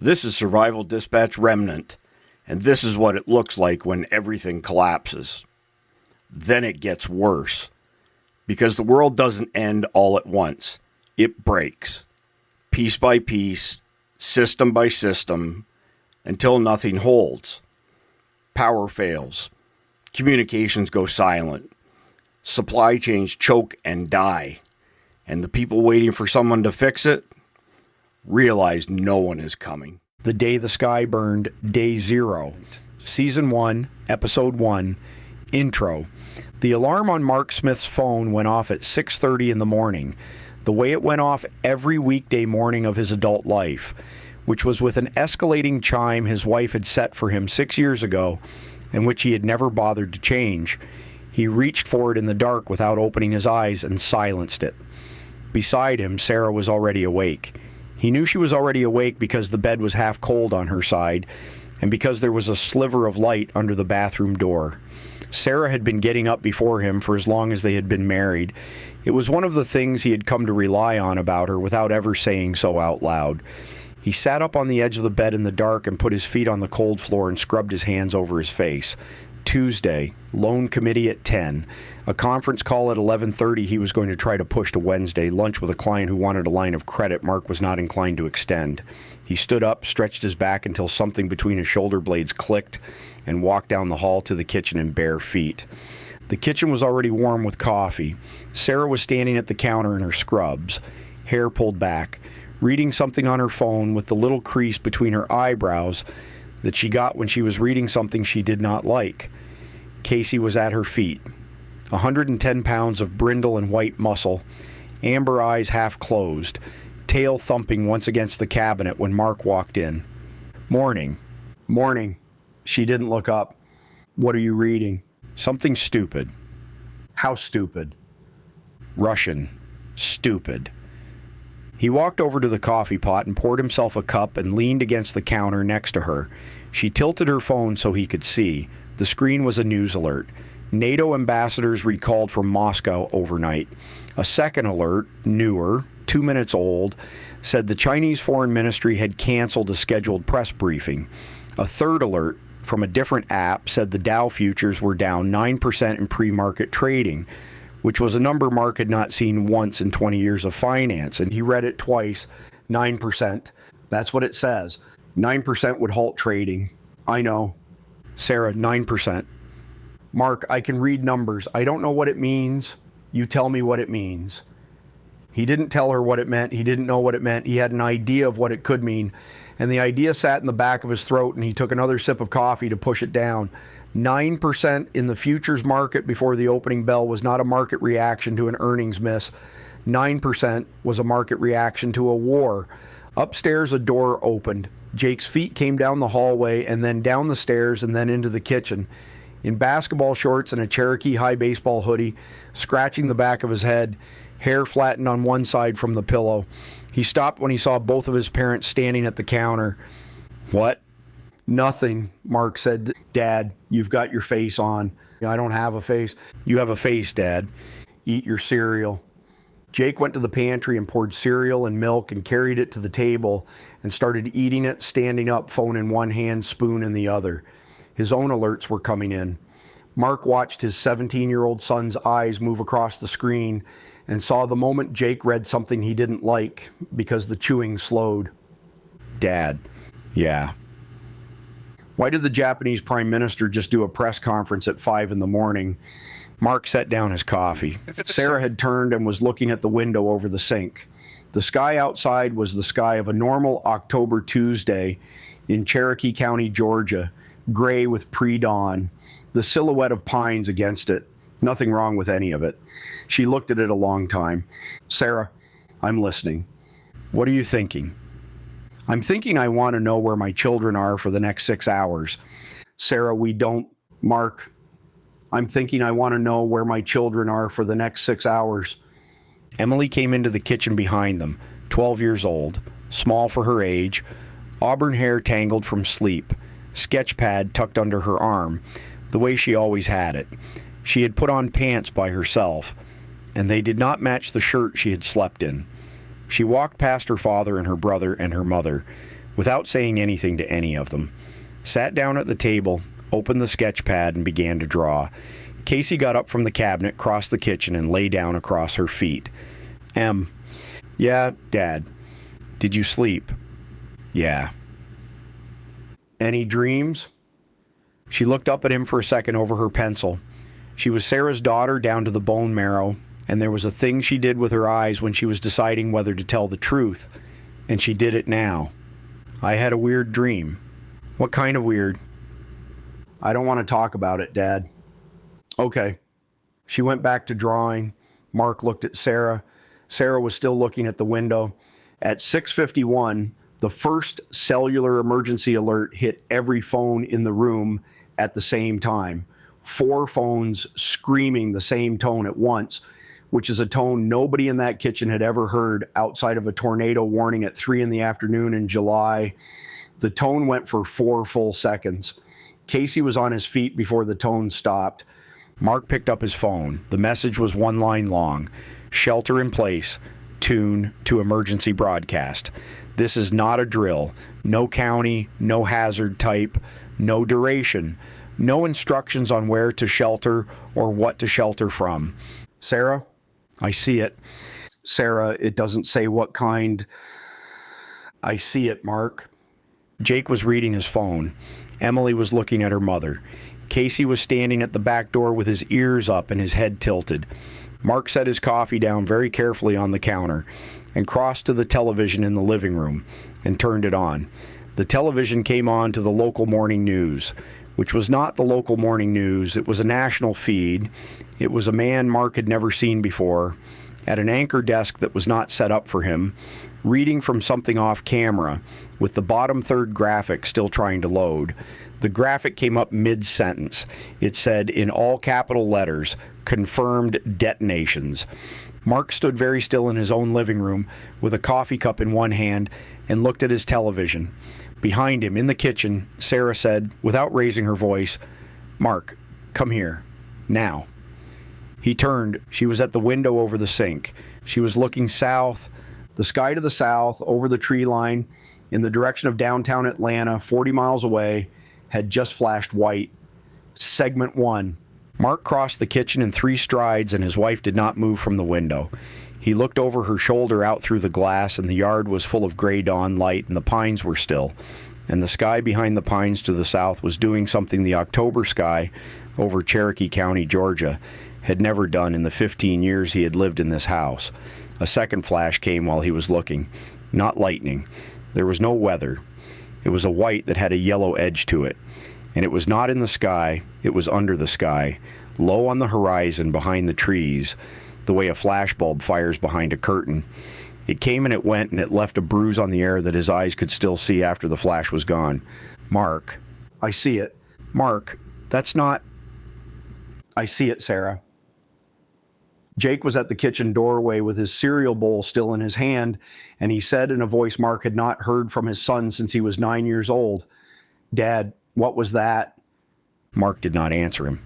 This is Survival Dispatch Remnant, and this is what it looks like when everything collapses. Then it gets worse, because the world doesn't end all at once. It breaks, piece by piece, system by system, until nothing holds. Power fails, communications go silent, supply chains choke and die, and the people waiting for someone to fix it realize no one is coming. The Day the Sky Burned, Day 0, Season 1, Episode 1, Intro. The alarm on Mark Smith's phone went off at 6:30 in the morning, the way it went off every weekday morning of his adult life, which was with an escalating chime his wife had set for him 6 years ago, and which he had never bothered to change. He reached for it in the dark without opening his eyes and silenced it. Beside him, Sarah was already awake. He knew she was already awake because the bed was half cold on her side, and because there was a sliver of light under the bathroom door. Sarah had been getting up before him for as long as they had been married. It was one of the things he had come to rely on about her without ever saying so out loud. He sat up on the edge of the bed in the dark and put his feet on the cold floor and scrubbed his hands over his face. Tuesday, loan committee at 10. A conference call at 11:30 he was going to try to push to Wednesday. Lunch with a client who wanted a line of credit Mark was not inclined to extend. He stood up, stretched his back until something between his shoulder blades clicked, and walked down the hall to the kitchen in bare feet. The kitchen was already warm with coffee. Sarah was standing at the counter in her scrubs, hair pulled back, reading something on her phone with the little crease between her eyebrows that she got when she was reading something she did not like. Casey was at her feet, 110 pounds of brindle and white muscle, amber eyes half closed, tail thumping once against the cabinet when Mark walked in. Morning. Morning. She didn't look up. What are you reading? Something stupid. How stupid? Russian. Stupid. He walked over to the coffee pot and poured himself a cup and leaned against the counter next to her. She tilted her phone so he could see. The screen was a news alert. NATO ambassadors recalled from Moscow overnight. A second alert, newer, 2 minutes old, said the Chinese Foreign Ministry had canceled a scheduled press briefing. A third alert from a different app said the Dow futures were down 9% in pre-market trading, which was a number Mark had not seen once in 20 years of finance, and he read it twice. 9%. That's what it says. 9% would halt trading. I know. Sarah, 9%. Mark, I can read numbers. I don't know what it means. You tell me what it means. He didn't tell her what it meant. He didn't know what it meant. He had an idea of what it could mean, and the idea sat in the back of his throat, and he took another sip of coffee to push it down. 9% in the futures market before the opening bell was not a market reaction to an earnings miss. 9% was a market reaction to a war. Upstairs, a door opened. Jake's feet came down the hallway and then down the stairs and then into the kitchen. In basketball shorts and a Cherokee high baseball hoodie, scratching the back of his head, hair flattened on one side from the pillow. He stopped when he saw both of his parents standing at the counter. What? Nothing, Mark said. Dad, you've got your face on. I don't have a face. You have a face, Dad. Eat your cereal. Jake went to the pantry and poured cereal and milk and carried it to the table and started eating it, standing up, phone in one hand, spoon in the other. His own alerts were coming in. Mark watched his 17-year-old son's eyes move across the screen and saw the moment Jake read something he didn't like because the chewing slowed. Dad. Yeah. Why did the Japanese Prime Minister just do a press conference at 5 in the morning? Mark set down his coffee. Sarah had turned and was looking at the window over the sink. The sky outside was the sky of a normal October Tuesday in Cherokee County, Georgia, gray with pre-dawn, the silhouette of pines against it. Nothing wrong with any of it. She looked at it a long time. Sarah, I'm listening. What are you thinking? I'm thinking I want to know where my children are for the next 6 hours. Sarah, we don't. Mark, I'm thinking I want to know where my children are for the next 6 hours. Emily came into the kitchen behind them, 12 years old, small for her age, auburn hair tangled from sleep, sketch pad tucked under her arm, the way she always had it. She had put on pants by herself, and they did not match the shirt she had slept in. She walked past her father and her brother and her mother. without saying anything to any of them. Sat down at the table, opened the sketch pad, and began to draw. Casey got up from the cabinet, crossed the kitchen, and lay down across her feet. Yeah, Dad. Did you sleep? Yeah. Any dreams? She looked up at him for a second over her pencil. She was Sarah's daughter down to the bone marrow, and there was a thing she did with her eyes when she was deciding whether to tell the truth, and she did it now. I had a weird dream. What kind of weird? I don't want to talk about it, Dad. Okay. She went back to drawing. Mark looked at Sarah. Sarah was still looking at the window. At 6:51, the first cellular emergency alert hit every phone in the room at the same time. 4 phones screaming the same tone at once, which is a tone nobody in that kitchen had ever heard outside of a tornado warning at 3 in the afternoon in July. The tone went for 4 full seconds. Casey was on his feet before the tone stopped. Mark picked up his phone. The message was 1 line long. Shelter in place. Tune to emergency broadcast. This is not a drill. No county, no hazard type, no duration, no instructions on where to shelter or what to shelter from. Sarah, I see it. Sarah, it doesn't say what kind. I see it, Mark. Jake was reading his phone. Emily was looking at her mother. Casey was standing at the back door with his ears up and his head tilted. Mark set his coffee down very carefully on the counter and crossed to the television in the living room and turned it on. The television came on to the local morning news, which was not the local morning news. It was a national feed. It was a man Mark had never seen before, at an anchor desk that was not set up for him, reading from something off camera, with the bottom third graphic still trying to load. The graphic came up mid-sentence. It said, in all capital letters, confirmed detonations. Mark stood very still in his own living room with a coffee cup in one hand and looked at his television. Behind him, in the kitchen, Sarah said, without raising her voice, Mark, come here, now. He turned. She was at the window over the sink. She was looking south, the sky to the south, over the tree line, in the direction of downtown Atlanta, 40 miles away, had just flashed white. Segment 1. Mark crossed the kitchen in 3 strides, and his wife did not move from the window. He looked over her shoulder out through the glass, and the yard was full of gray dawn light, and the pines were still. And the sky behind the pines to the south was doing something the October sky over Cherokee County, Georgia, had never done in the 15 years he had lived in this house. A second flash came while he was looking. Not lightning. There was no weather. It was a white that had a yellow edge to it. And it was not in the sky, it was under the sky, low on the horizon behind the trees, the way a flashbulb fires behind a curtain. It came and it went, and it left a bruise on the air that his eyes could still see after the flash was gone. Mark, I see it. Mark, that's not... I see it, Sarah. Jake was at the kitchen doorway with his cereal bowl still in his hand, and he said in a voice Mark had not heard from his son since he was 9 years old, Dad, what was that? Mark did not answer him.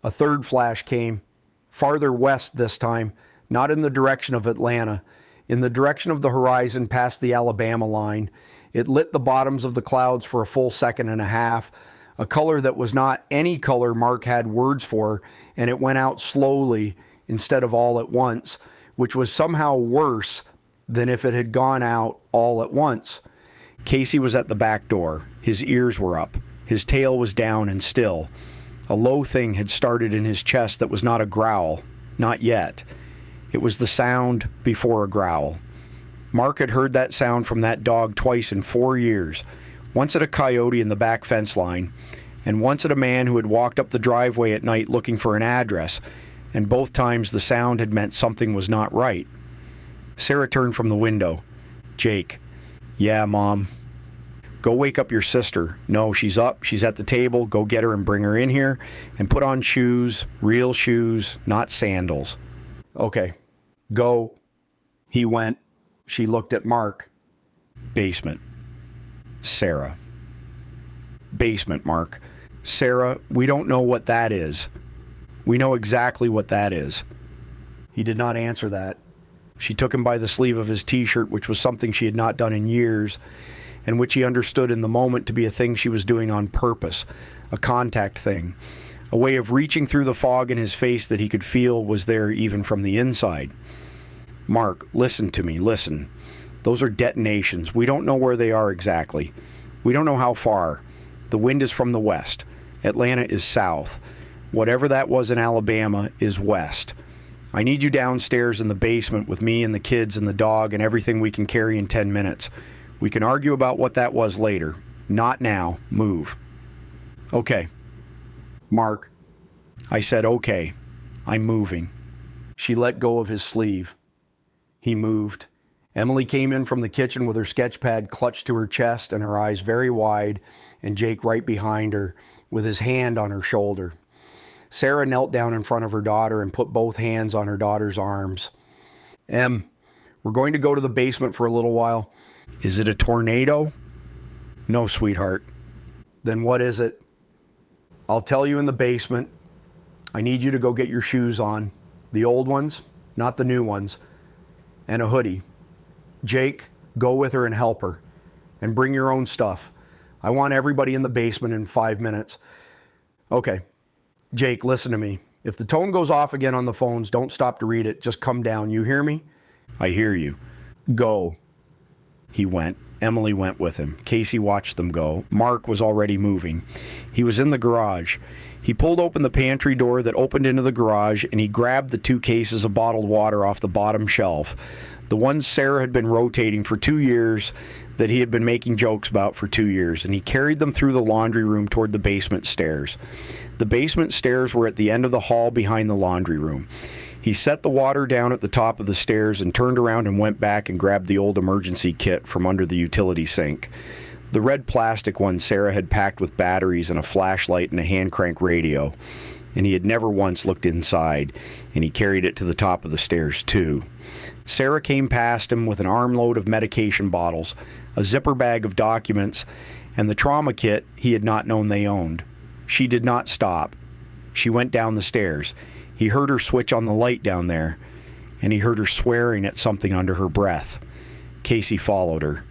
A third flash came, farther west this time, not in the direction of Atlanta, in the direction of the horizon past the Alabama line. It lit the bottoms of the clouds for a full second and a half, a color that was not any color Mark had words for, and it went out slowly instead of all at once, which was somehow worse than if it had gone out all at once. Casey was at the back door. His ears were up. His tail was down and still. A low thing had started in his chest that was not a growl, not yet. It was the sound before a growl. Mark had heard that sound from that dog twice in 4 years, once at a coyote in the back fence line, and once at a man who had walked up the driveway at night looking for an address, and both times the sound had meant something was not right. Sarah turned from the window. Jake. Yeah, Mom. Go wake up your sister. No, she's up. She's at the table. Go get her and bring her in here and put on shoes, real shoes, not sandals. Okay. Go. He went. She looked at Mark. Basement. Sarah. Basement, Mark. Sarah, we don't know what that is. We know exactly what that is. He did not answer that. She took him by the sleeve of his t-shirt, which was something she had not done in years, and which he understood in the moment to be a thing she was doing on purpose, a contact thing, a way of reaching through the fog in his face that he could feel was there even from the inside. Mark, listen to me, listen. Those are detonations. We don't know where they are exactly. We don't know how far. The wind is from the west. Atlanta is south. Whatever that was in Alabama is west. I need you downstairs in the basement with me and the kids and the dog and everything we can carry in 10 minutes. We can argue about what that was later. Not now. Move. Okay. Mark. I said, okay. I'm moving. She let go of his sleeve. He moved. Emily came in from the kitchen with her sketch pad clutched to her chest and her eyes very wide, and Jake right behind her with his hand on her shoulder. Sarah knelt down in front of her daughter and put both hands on her daughter's arms. Em, we're going to go to the basement for a little while. Is it a tornado? No, sweetheart. Then what is it? I'll tell you in the basement. I need you to go get your shoes on. The old ones, not the new ones. And a hoodie. Jake, go with her and help her. And bring your own stuff. I want everybody in the basement in 5 minutes. Okay. Jake, listen to me. If the tone goes off again on the phones, don't stop to read it. Just come down. You hear me? I hear you. Go. He went. Emily went with him. Casey watched them go. Mark was already moving. He was in the garage. He pulled open the pantry door that opened into the garage, and he grabbed the 2 cases of bottled water off the bottom shelf. The ones Sarah had been rotating for 2 years, that he had been making jokes about for 2 years, and he carried them through the laundry room toward the basement stairs. The basement stairs were at the end of the hall behind the laundry room. He set the water down at the top of the stairs and turned around and went back and grabbed the old emergency kit from under the utility sink. The red plastic one Sarah had packed with batteries and a flashlight and a hand crank radio, and he had never once looked inside, and he carried it to the top of the stairs too. Sarah came past him with an armload of medication bottles, a zipper bag of documents, and the trauma kit he had not known they owned. She did not stop. She went down the stairs. He heard her switch on the light down there, and he heard her swearing at something under her breath. Casey followed her.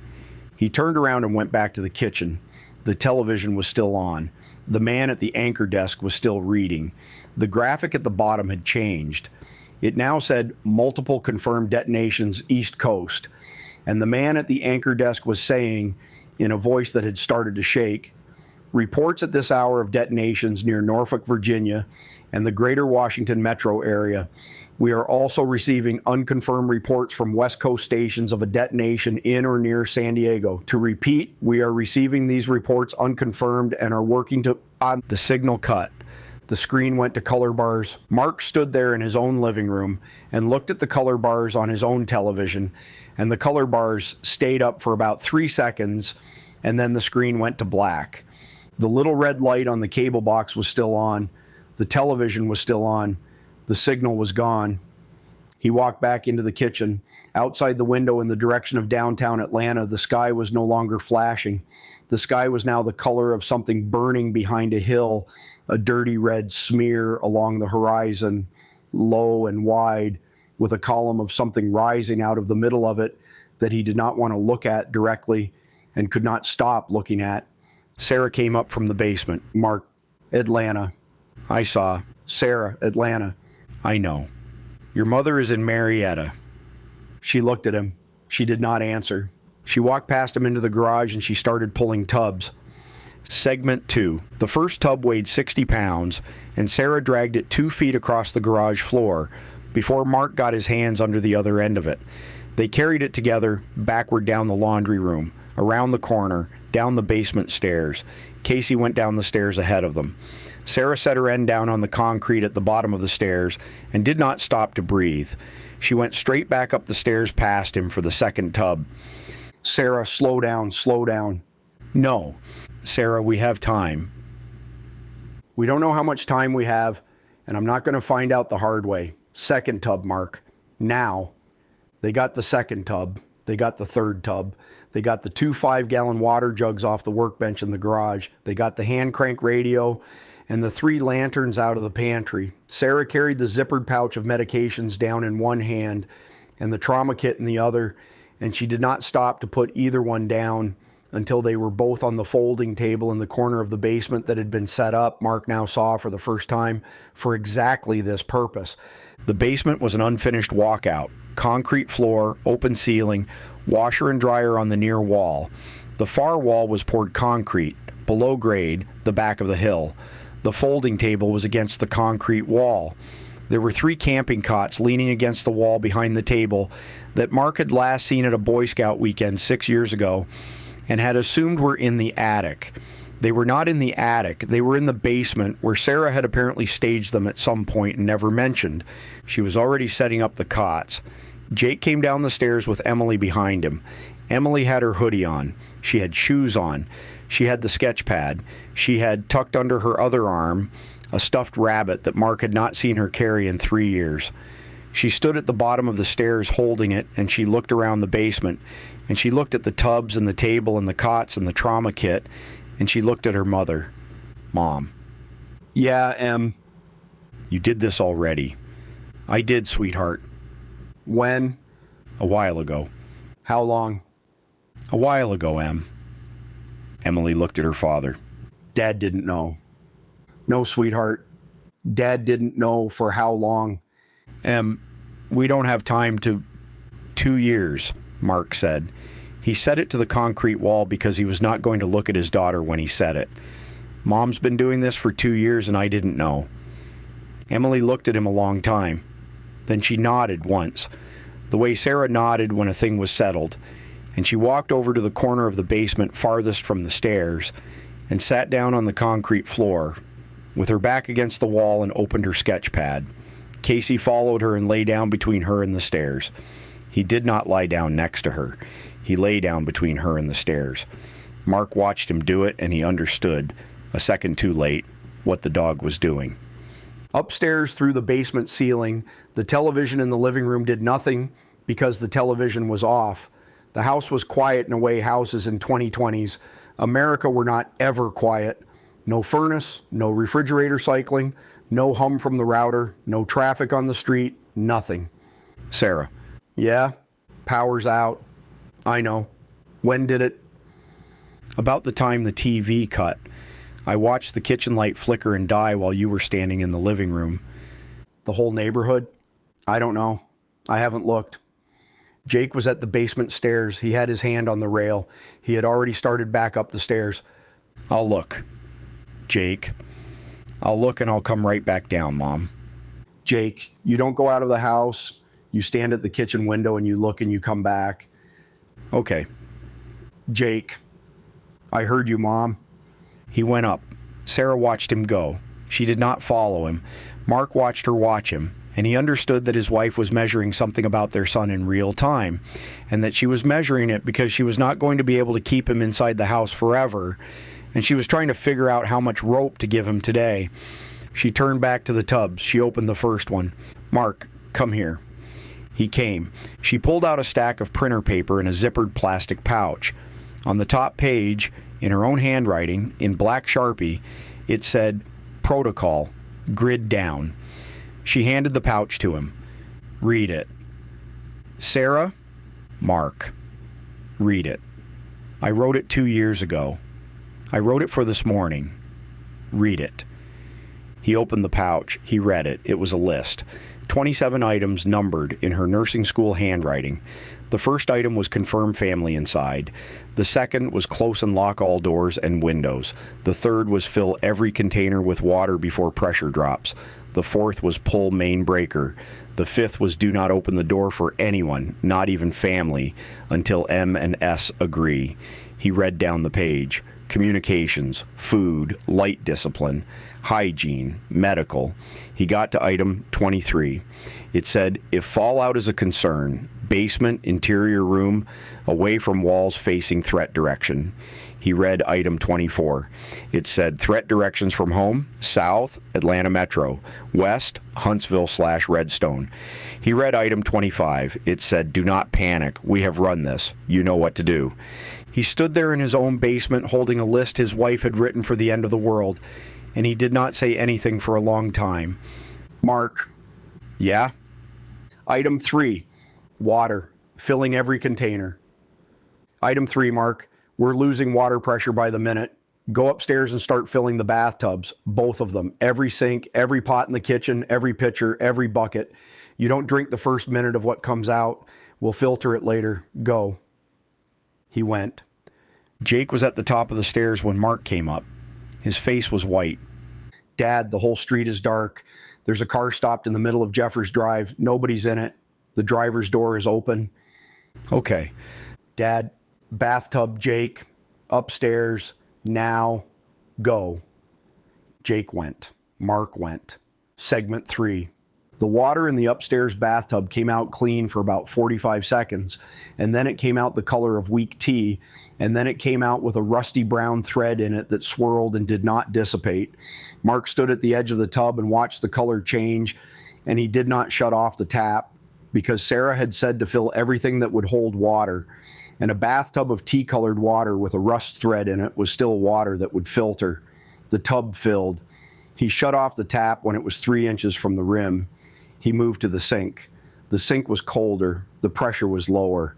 He turned around and went back to the kitchen. The television was still on. The man at the anchor desk was still reading. The graphic at the bottom had changed. It now said multiple confirmed detonations East Coast. And the man at the anchor desk was saying, in a voice that had started to shake, reports at this hour of detonations near Norfolk, Virginia, and the greater Washington metro area. We are also receiving unconfirmed reports from West Coast stations of a detonation in or near San Diego. To repeat, we are receiving these reports unconfirmed and are working on the signal cut. The screen went to color bars. Mark stood there in his own living room and looked at the color bars on his own television, and the color bars stayed up for about 3 seconds, and then the screen went to black. The little red light on the cable box was still on. The television was still on. The signal was gone. He walked back into the kitchen. Outside the window in the direction of downtown Atlanta, the sky was no longer flashing. The sky was now the color of something burning behind a hill, a dirty red smear along the horizon, low and wide, with a column of something rising out of the middle of it that he did not want to look at directly and could not stop looking at. Sarah came up from the basement. Mark, Atlanta. I saw. Sarah, Atlanta. I know. Your mother is in Marietta. She looked at him. She did not answer. She walked past him into the garage and she started pulling tubs. Segment 2. The first tub weighed 60 pounds, and Sarah dragged it 2 feet across the garage floor before Mark got his hands under the other end of it. They carried it together, backward down the laundry room, around the corner, down the basement stairs. Casey went down the stairs ahead of them. Sarah set her end down on the concrete at the bottom of the stairs and did not stop to breathe. She went straight back up the stairs past him for the second tub. Sarah, slow down, slow down. No. Sarah, we have time. We don't know how much time we have, and I'm not going to find out the hard way. Second tub, Mark. Now. They got the second tub. They got the third tub. They got the 2 5-gallon water jugs off the workbench in the garage. They got the hand crank radio and the 3 lanterns out of the pantry. Sarah carried the zippered pouch of medications down in one hand and the trauma kit in the other, and she did not stop to put either one down until they were both on the folding table in the corner of the basement that had been set up, Mark now saw for the first time, for exactly this purpose. The basement was an unfinished walkout. Concrete floor, open ceiling, washer and dryer on the near wall. The far wall was poured concrete, below grade, the back of the hill. The folding table was against the concrete wall. There were 3 camping cots leaning against the wall behind the table that Mark had last seen at a Boy Scout weekend 6 years ago and had assumed were in the attic. They were not in the attic. They were in the basement, where Sarah had apparently staged them at some point and never mentioned. She was already setting up the cots. Jake came down the stairs with Emily behind him. Emily had her hoodie on. She had shoes on. She had the sketch pad. She had, tucked under her other arm, a stuffed rabbit that Mark had not seen her carry in 3 years. She stood at the bottom of the stairs holding it, and she looked around the basement, and she looked at the tubs and the table and the cots and the trauma kit, and she looked at her mother. Mom. Yeah, Em. You did this already. I did, sweetheart. When? A while ago. How long? A while ago, Em. Emily looked at her father. Dad didn't know. No, sweetheart. Dad didn't know for how long. Em, we don't have time to... 2 years, Mark said. He said it to the concrete wall because he was not going to look at his daughter when he said it. Mom's been doing this for 2 years and I didn't know. Emily looked at him a long time. Then she nodded once, the way Sarah nodded when a thing was settled, and she walked over to the corner of the basement farthest from the stairs and sat down on the concrete floor with her back against the wall and opened her sketch pad. Casey followed her and lay down between her and the stairs. He did not lie down next to her. He lay down between her and the stairs. Mark watched him do it, and he understood, a second too late, what the dog was doing. Upstairs through the basement ceiling, the television in the living room did nothing because the television was off. The house was quiet in a way houses in 2020s. America were not ever quiet. No furnace, no refrigerator cycling, no hum from the router, no traffic on the street, nothing. Sarah. Yeah? Power's out. I know. When did it? About the time the TV cut. I watched the kitchen light flicker and die while you were standing in the living room. The whole neighborhood? I don't know. I haven't looked. Jake was at the basement stairs. He had his hand on the rail. He had already started back up the stairs. I'll look. Jake. I'll look and I'll come right back down, Mom. Jake, you don't go out of the house. You stand at the kitchen window and you look and you come back. Okay. Jake. I heard you, Mom. He went up. Sarah watched him go. She did not follow him. Mark watched her watch him, and he understood that his wife was measuring something about their son in real time, and that she was measuring it because she was not going to be able to keep him inside the house forever, and she was trying to figure out how much rope to give him today. She turned back to the tubs. She opened the first one. Mark, come here. He came. She pulled out a stack of printer paper in a zippered plastic pouch. On the top page, in her own handwriting, in black Sharpie, it said, Protocol, grid down. She handed the pouch to him. Read it. Sarah, Mark. Read it. I wrote it 2 years ago. I wrote it for this morning. Read it. He opened the pouch. He read it. It was a list. 27 items numbered in her nursing school handwriting. The first item was confirm family inside. The second was close and lock all doors and windows. The third was fill every container with water before pressure drops. The fourth was pull main breaker. The fifth was do not open the door for anyone, not even family, until M and S agree. He read down the page. Communications, food, light discipline, hygiene, medical. He got to item 23. It said, if fallout is a concern, basement, interior room, away from walls facing threat direction. He read item 24. It said, threat directions from home, south, Atlanta Metro, west, Huntsville/Redstone. He read item 25. It said, do not panic. We have run this. You know what to do. He stood there in his own basement holding a list his wife had written for the end of the world, and he did not say anything for a long time. Mark. Yeah? Item 3. Water. Filling every container. Item 3, Mark. We're losing water pressure by the minute. Go upstairs and start filling the bathtubs, both of them. Every sink, every pot in the kitchen, every pitcher, every bucket. You don't drink the first minute of what comes out. We'll filter it later. Go." He went. Jake was at the top of the stairs when Mark came up. His face was white. "Dad, the whole street is dark. There's a car stopped in the middle of Jeffers Drive. Nobody's in it. The driver's door is open." Okay. "Dad, bathtub, Jake, upstairs, now, go." Jake went. Mark went. Segment 3. The water in the upstairs bathtub came out clean for about 45 seconds, and then it came out the color of weak tea, and then it came out with a rusty brown thread in it that swirled and did not dissipate. Mark stood at the edge of the tub and watched the color change, and he did not shut off the tap because Sarah had said to fill everything that would hold water, and a bathtub of tea-colored water with a rust thread in it was still water that would filter. The tub filled. He shut off the tap when it was 3 inches from the rim. He moved to the sink. The sink was colder. The pressure was lower.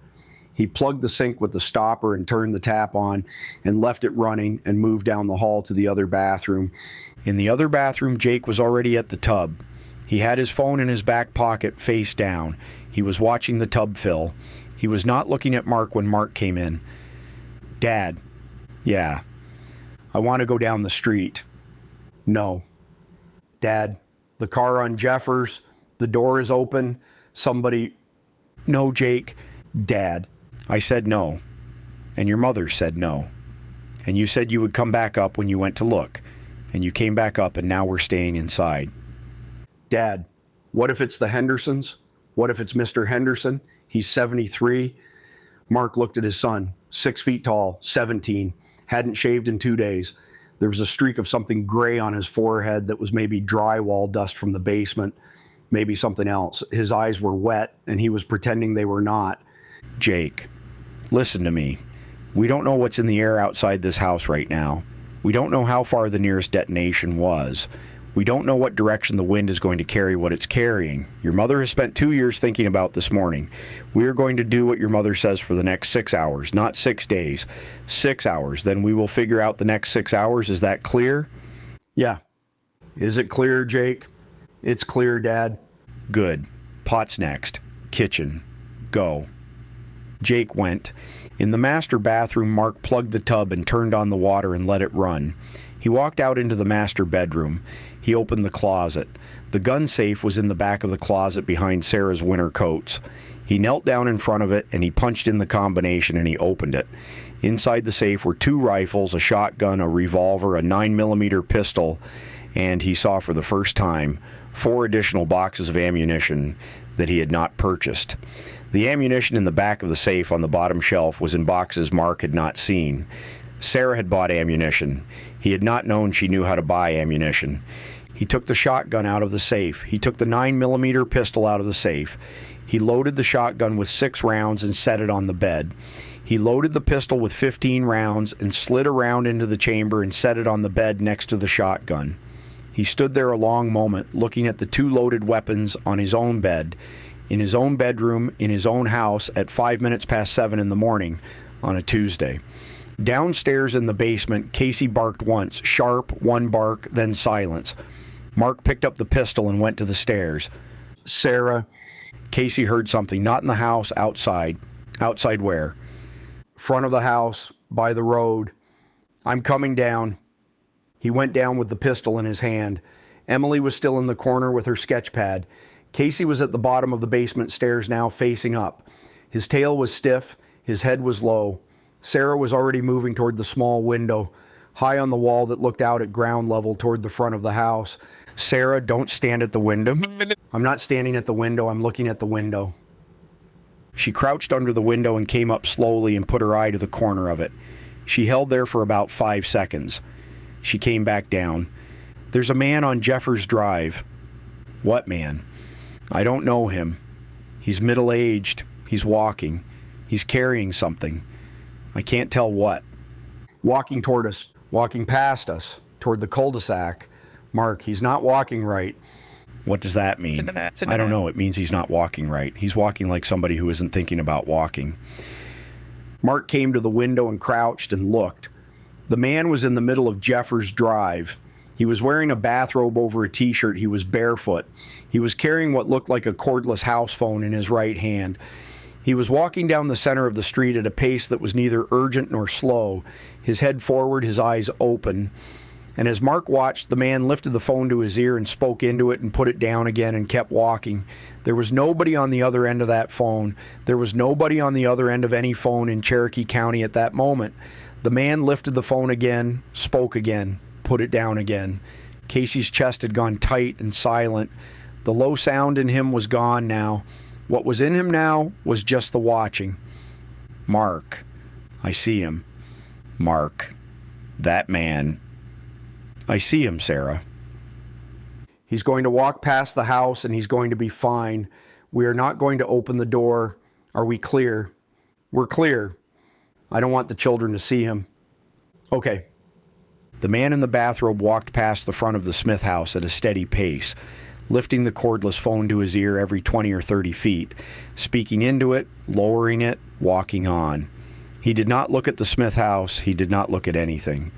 He plugged the sink with the stopper and turned the tap on and left it running and moved down the hall to the other bathroom. In the other bathroom, Jake was already at the tub. He had his phone in his back pocket, face down. He was watching the tub fill. He was not looking at Mark when Mark came in. "Dad." "Yeah." "I want to go down the street." "No." "Dad, the car on Jeffers, the door is open. Somebody..." "No, Jake." "Dad, I said no. And your mother said no. And you said you would come back up when you went to look. And you came back up and now we're staying inside." "Dad, what if it's the Hendersons? What if it's Mr. Henderson? He's 73. Mark looked at his son, 6 feet tall, 17, hadn't shaved in 2 days. There was a streak of something gray on his forehead that was maybe drywall dust from the basement, maybe something else. His eyes were wet, and he was pretending they were not. "Jake, listen to me. We don't know what's in the air outside this house right now. We don't know how far the nearest detonation was. We don't know what direction the wind is going to carry what it's carrying. Your mother has spent 2 years thinking about this morning. We are going to do what your mother says for the next 6 hours, not 6 days. 6 hours. Then we will figure out the next 6 hours. Is that clear?" "Yeah." "Is it clear, Jake?" "It's clear, Dad." "Good. Pot's next. Kitchen. Go." Jake went. In the master bathroom, Mark plugged the tub and turned on the water and let it run. He walked out into the master bedroom. He opened the closet. The gun safe was in the back of the closet behind Sarah's winter coats. He knelt down in front of it and he punched in the combination and he opened it. Inside the safe were 2 rifles, a shotgun, a revolver, a 9mm pistol, and he saw for the first time 4 additional boxes of ammunition that he had not purchased. The ammunition in the back of the safe on the bottom shelf was in boxes Mark had not seen. Sarah had bought ammunition. He had not known she knew how to buy ammunition. He took the shotgun out of the safe. He took the 9mm pistol out of the safe. He loaded the shotgun with 6 rounds and set it on the bed. He loaded the pistol with 15 rounds and slid around into the chamber and set it on the bed next to the shotgun. He stood there a long moment, looking at the 2 loaded weapons on his own bed, in his own bedroom, in his own house at 5 minutes past 7 in the morning on a Tuesday. Downstairs in the basement, Casey barked once, sharp, 1 bark, then silence. Mark picked up the pistol and went to the stairs. "Sarah." Casey heard something, not in the house, outside. Outside where? "Front of the house, by the road. I'm coming down." He went down with the pistol in his hand. Emily was still in the corner with her sketch pad. Casey was at the bottom of the basement stairs now, facing up. His tail was stiff, his head was low. Sarah was already moving toward the small window, high on the wall that looked out at ground level toward the front of the house. "Sarah, don't stand at the window." "I'm not standing at the window, I'm looking at the window." She crouched under the window and came up slowly and put her eye to the corner of it. She held there for about 5 seconds. She came back down. "There's a man on Jeffers Drive." "What man?" "I don't know him. He's middle-aged. He's walking. He's carrying something. I can't tell what." "Walking toward us, walking past us, toward the cul-de-sac. Mark, he's not walking right." "What does that mean?" "I don't know. It means he's not walking right. He's walking like somebody who isn't thinking about walking." Mark came to the window and crouched and looked. The man was in the middle of Jeffers Drive. He was wearing a bathrobe over a t-shirt. He was barefoot. He was carrying what looked like a cordless house phone in his right hand. He was walking down the center of the street at a pace that was neither urgent nor slow, his head forward, his eyes open. And as Mark watched, the man lifted the phone to his ear and spoke into it and put it down again and kept walking. There was nobody on the other end of that phone. There was nobody on the other end of any phone in Cherokee County at that moment. The man lifted the phone again, spoke again, put it down again. Casey's chest had gone tight and silent. The low sound in him was gone now. What was in him now was just the watching. Mark. I see him. Mark. That man. I see him, Sarah. He's going to walk past the house and he's going to be fine. We are not going to open the door. Are we clear? We're clear. I don't want the children to see him. Okay. The man in the bathrobe walked past the front of the Smith house at a steady pace, lifting the cordless phone to his ear every 20 or 30 feet, speaking into it, lowering it, walking on. He did not look at the Smith house. He did not look at anything.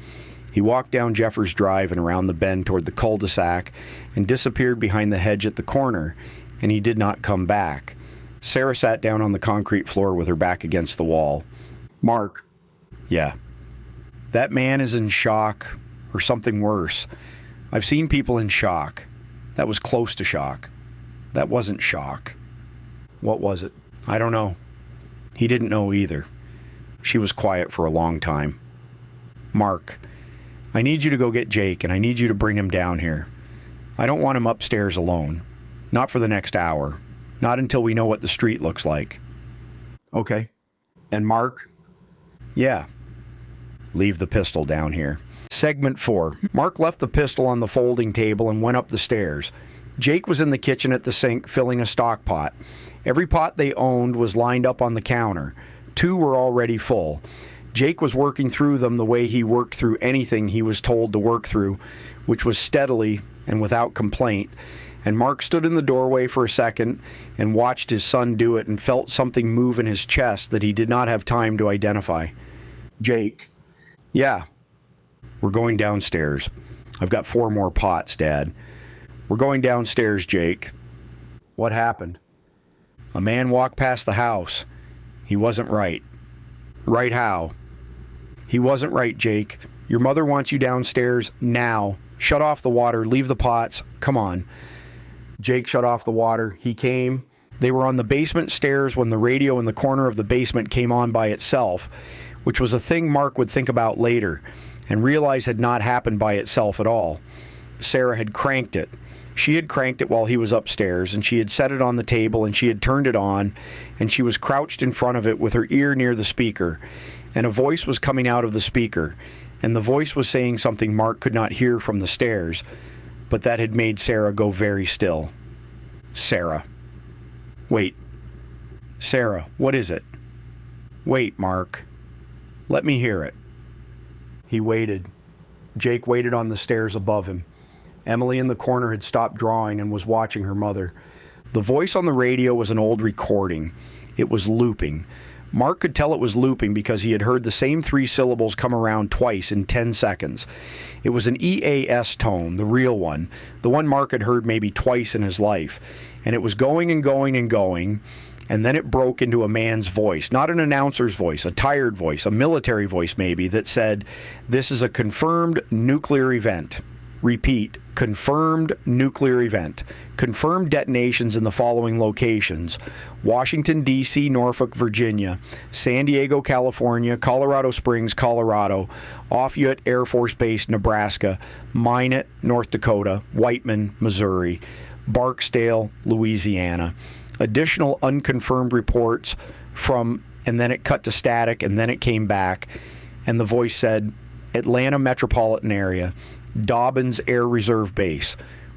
He walked down Jeffers Drive and around the bend toward the cul-de-sac and disappeared behind the hedge at the corner, and he did not come back. Sarah sat down on the concrete floor with her back against the wall. Mark. Yeah. That man is in shock, or something worse. I've seen people in shock. That was close to shock. That wasn't shock. What was it? I don't know. He didn't know either. She was quiet for a long time. Mark, I need you to go get Jake, and I need you to bring him down here. I don't want him upstairs alone. Not for the next hour. Not until we know what the street looks like. Okay. And Mark? Yeah. Leave the pistol down here. Segment 4. Mark left the pistol on the folding table and went up the stairs. Jake was in the kitchen at the sink filling a stock pot. Every pot they owned was lined up on the counter. 2 were already full. Jake was working through them the way he worked through anything he was told to work through, which was steadily and without complaint. And Mark stood in the doorway for a second and watched his son do it and felt something move in his chest that he did not have time to identify. Jake. Yeah. We're going downstairs. I've got 4 more pots, Dad. We're going downstairs, Jake. What happened? A man walked past the house. He wasn't right. Right how? He wasn't right, Jake. Your mother wants you downstairs now. Shut off the water. Leave the pots. Come on. Jake shut off the water. He came. They were on the basement stairs when the radio in the corner of the basement came on by itself, which was a thing Mark would think about later and realize had not happened by itself at all. Sarah had cranked it. She had cranked it while he was upstairs, and she had set it on the table, and she had turned it on, and she was crouched in front of it with her ear near the speaker, and a voice was coming out of the speaker, and the voice was saying something Mark could not hear from the stairs, but that had made Sarah go very still. Sarah. Wait. Sarah, what is it? Wait, Mark. Let me hear it. He waited. Jake waited on the stairs above him. Emily in the corner had stopped drawing and was watching her mother. The voice on the radio was an old recording. It was looping. Mark could tell it was looping because he had heard the same 3 syllables come around twice in 10 seconds. It was an EAS tone, the real one, the one Mark had heard maybe twice in his life. And it was going and going and going, and then it broke into a man's voice, not an announcer's voice, a tired voice, a military voice maybe, that said, "This is a confirmed nuclear event." Repeat, confirmed nuclear event. Confirmed detonations in the following locations: Washington, D.C., Norfolk, Virginia, San Diego, California, Colorado Springs, Colorado, Offutt Air Force Base, Nebraska, Minot, North Dakota, Whiteman, Missouri, Barksdale, Louisiana. Additional unconfirmed reports from, and then it cut to static, and then it came back, and the voice said, Atlanta metropolitan area, Dobbins Air Reserve Base,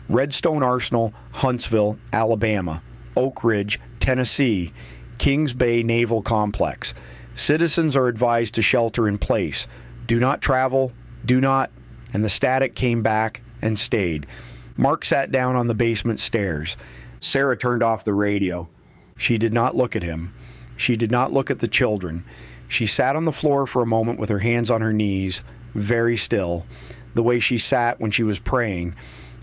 Redstone Arsenal, Huntsville, Alabama, Oak Ridge, Tennessee, Kings Bay Naval Complex. Citizens are advised to shelter in place. Do not travel, do not, and the static came back and stayed. Mark sat down on the basement stairs. Sarah turned off the radio. She did not look at him. She did not look at the children. She sat on the floor for a moment with her hands on her knees, very still, the way she sat when she was praying,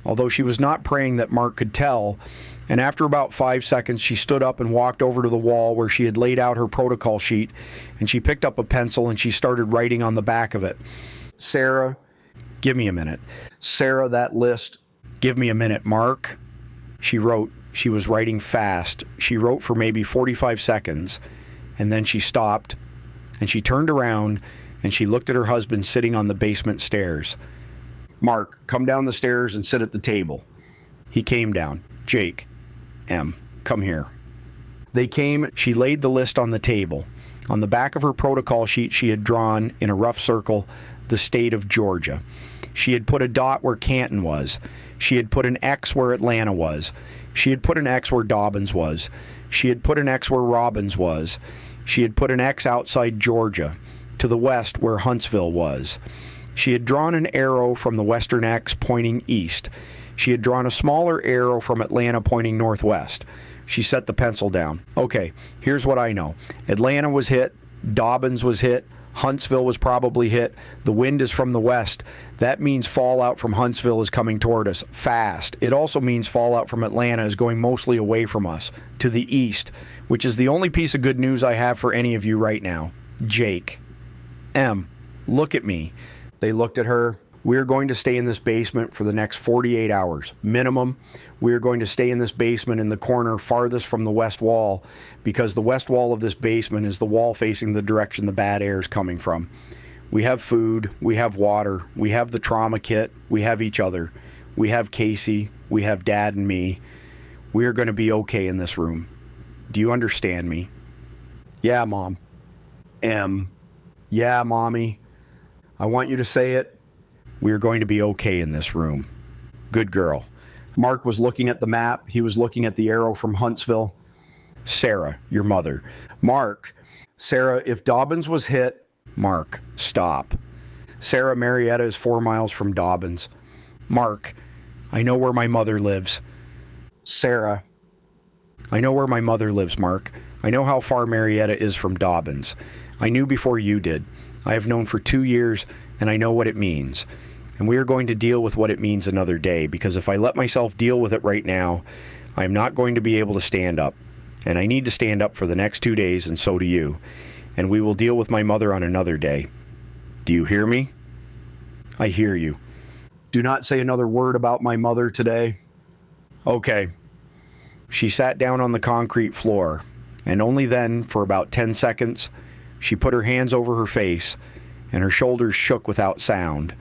although she was not praying that Mark could tell. And after about 5 seconds, she stood up and walked over to the wall where she had laid out her protocol sheet, and she picked up a pencil and she started writing on the back of it. Sarah, "Give me a minute." Sarah, that list. "Give me a minute, Mark." She wrote. She was writing fast. She wrote for maybe 45 seconds, and then she stopped, and she turned around, and she looked at her husband sitting on the basement stairs. Mark, come down the stairs and sit at the table. He came down. "Jake, M, come here." They came. She laid the list on the table. On the back of her protocol sheet, she had drawn, in a rough circle, the state of Georgia. She had put a dot where Canton was. She had put an X where Atlanta was. She had put an X where Dobbins was. She had put an X where Robbins was. She had put an X outside Georgia, to the west where Huntsville was. She had drawn an arrow from the western X pointing east. She had drawn a smaller arrow from Atlanta pointing northwest. She set the pencil down. "Okay, here's what I know. Atlanta was hit. Dobbins was hit. Huntsville was probably hit. The wind is from the west. That means fallout from Huntsville is coming toward us fast. It also means fallout from Atlanta is going mostly away from us, to the east, which is the only piece of good news I have for any of you right now. Jake. M, look at me." They looked at her. "We're going to stay in this basement for the next 48 hours, minimum. We're going to stay in this basement in the corner farthest from the west wall, because the west wall of this basement is the wall facing the direction the bad air is coming from. We have food, we have water, we have the trauma kit, we have each other. We have Casey, we have Dad and me. We are going to be okay in this room. Do you understand me?" "Yeah, Mom." M, yeah, Mommy. I want you to say it. "We are going to be okay in this room. Good girl." Mark was looking at the map. He was looking at the arrow from Huntsville. "Sarah, your mother." Mark, Sarah, if Dobbins was hit. Mark, stop. Sarah, Marietta is 4 miles from Dobbins. Mark, I know where my mother lives. Sarah, I know where my mother lives, Mark. I know how far Marietta is from Dobbins. I knew before you did. I have known for 2 years, and I know what it means. And we are going to deal with what it means another day, because if I let myself deal with it right now, I am not going to be able to stand up. And I need to stand up for the next 2 days, and so do you. And we will deal with my mother on another day. Do you hear me? I hear you. Do not say another word about my mother today. Okay. She sat down on the concrete floor, and only then, for about 10 seconds, she put her hands over her face, and her shoulders shook without sound.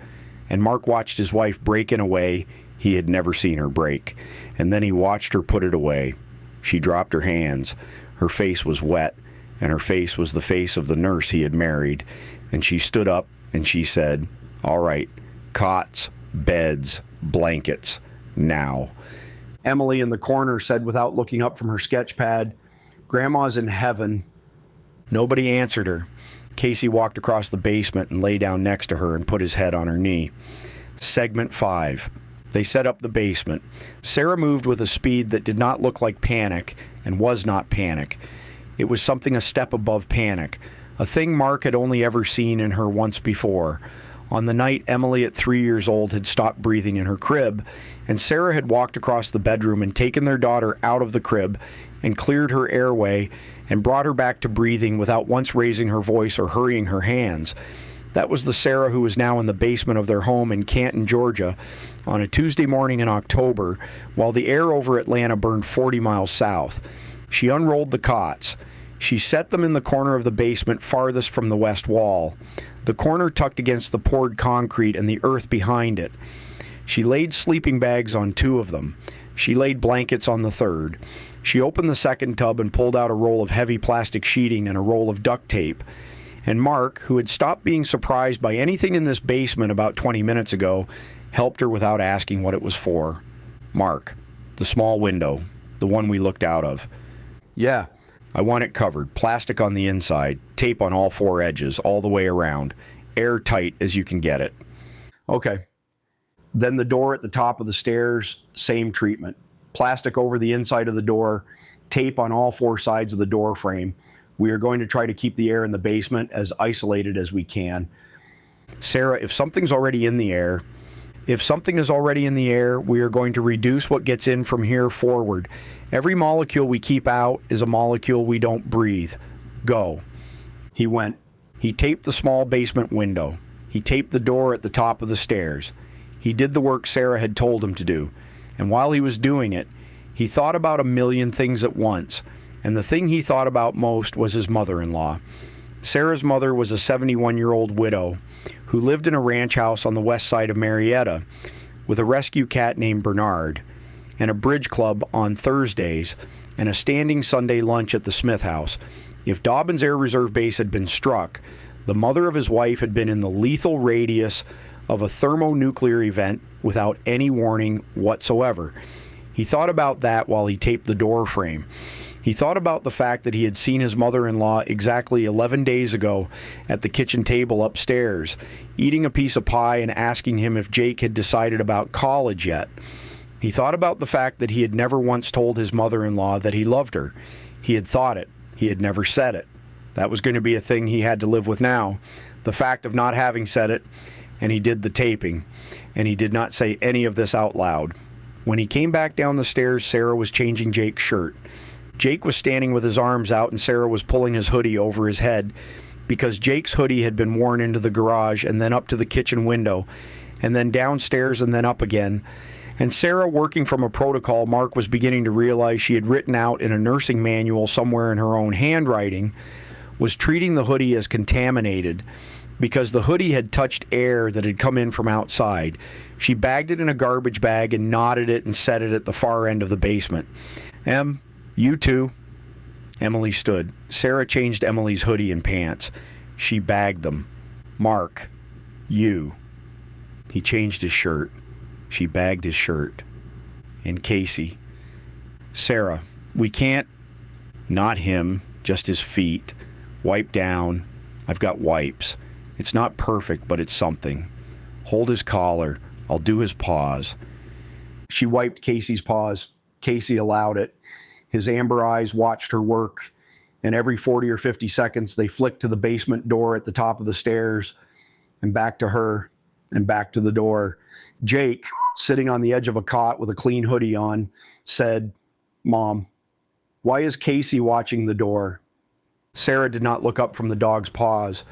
And Mark watched his wife break in a way he had never seen her break, and then he watched her put it away. She dropped her hands. Her face was wet, and her face was the face of the nurse he had married, and she stood up, and she said, "All right, cots, beds, blankets, now." Emily in the corner said without looking up from her sketch pad, "Grandma's in heaven." Nobody answered her. Casey walked across the basement and lay down next to her and put his head on her knee. Segment 5. They set up the basement. Sarah moved with a speed that did not look like panic and was not panic. It was something a step above panic, a thing Mark had only ever seen in her once before. On the night Emily at 3 years old had stopped breathing in her crib, and Sarah had walked across the bedroom and taken their daughter out of the crib and cleared her airway and brought her back to breathing without once raising her voice or hurrying her hands. That was the Sarah who was now in the basement of their home in Canton, Georgia, on a Tuesday morning in October, while the air over Atlanta burned 40 miles south. She unrolled the cots. She set them in the corner of the basement farthest from the west wall, the corner tucked against the poured concrete and the earth behind it. She laid sleeping bags on 2 of them. She laid blankets on the 3rd. She opened the 2nd tub and pulled out a roll of heavy plastic sheeting and a roll of duct tape. And Mark, who had stopped being surprised by anything in this basement about 20 minutes ago, helped her without asking what it was for. "Mark, the small window, the one we looked out of." "Yeah." "I want it covered, plastic on the inside, tape on all 4 edges, all the way around, airtight as you can get it." "Okay." Then the door at the top of the stairs, same treatment. Plastic over the inside of the door, tape on all 4 sides of the door frame, We are going to try to keep the air in the basement as isolated as we can. Sarah, if something's already in the air, we are going to reduce what gets in from here forward. Every molecule we keep out is a molecule we don't breathe. Go. He went. He taped the small basement window. He taped the door at the top of the stairs. He did the work Sarah had told him to do. And while he was doing it, he thought about a million things at once. And the thing he thought about most was his mother-in-law. Sarah's mother was a 71-year-old widow who lived in a ranch house on the west side of Marietta with a rescue cat named Bernard and a bridge club on Thursdays and a standing Sunday lunch at the Smith House. If Dobbins Air Reserve Base had been struck, the mother of his wife had been in the lethal radius of a thermonuclear event without any warning whatsoever. He thought about that while he taped the door frame. He thought about the fact that he had seen his mother-in-law exactly 11 days ago at the kitchen table upstairs, eating a piece of pie and asking him if Jake had decided about college yet. He thought about the fact that he had never once told his mother-in-law that he loved her. He had thought it. He had never said it. That was going to be a thing he had to live with now. The fact of not having said it, and he did the taping, and he did not say any of this out loud. When he came back down the stairs, Sarah was changing Jake's shirt. Jake was standing with his arms out and Sarah was pulling his hoodie over his head because Jake's hoodie had been worn into the garage and then up to the kitchen window and then downstairs and then up again. And Sarah, working from a protocol Mark was beginning to realize she had written out in a nursing manual somewhere in her own handwriting, was treating the hoodie as contaminated because the hoodie had touched air that had come in from outside. She bagged it in a garbage bag and knotted it and set it at the far end of the basement. You too. Emily stood. Sarah changed Emily's hoodie and pants. She bagged them. Mark, you. He changed his shirt. She bagged his shirt. And Casey. Sarah, we can't. Not him, just his feet. Wipe down. I've got wipes. It's not perfect, but it's something. Hold his collar. I'll do his paws. She wiped Casey's paws. Casey allowed it. His amber eyes watched her work, and every 40 or 50 seconds they flicked to the basement door at the top of the stairs, and back to her, and back to the door. Jake, sitting on the edge of a cot with a clean hoodie on, said, "Mom, why is Casey watching the door?" Sarah did not look up from the dog's paws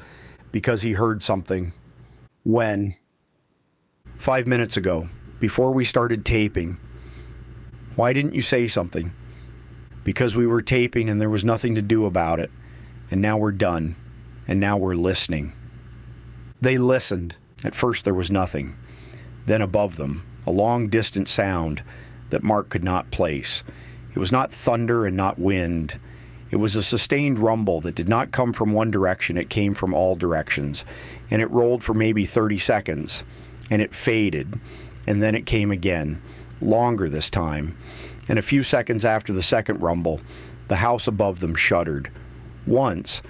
because he heard something. When? 5 minutes ago, before we started taping. Why didn't you say something? Because we were taping and there was nothing to do about it. And now we're done. And now we're listening. They listened. At first there was nothing. Then above them, a long distant sound that Mark could not place. It was not thunder and not wind. It was a sustained rumble that did not come from one direction. It came from all directions. And it rolled for maybe 30 seconds. And it faded. And then it came again. Longer this time. And a few seconds after the second rumble, the house above them shuddered. Once,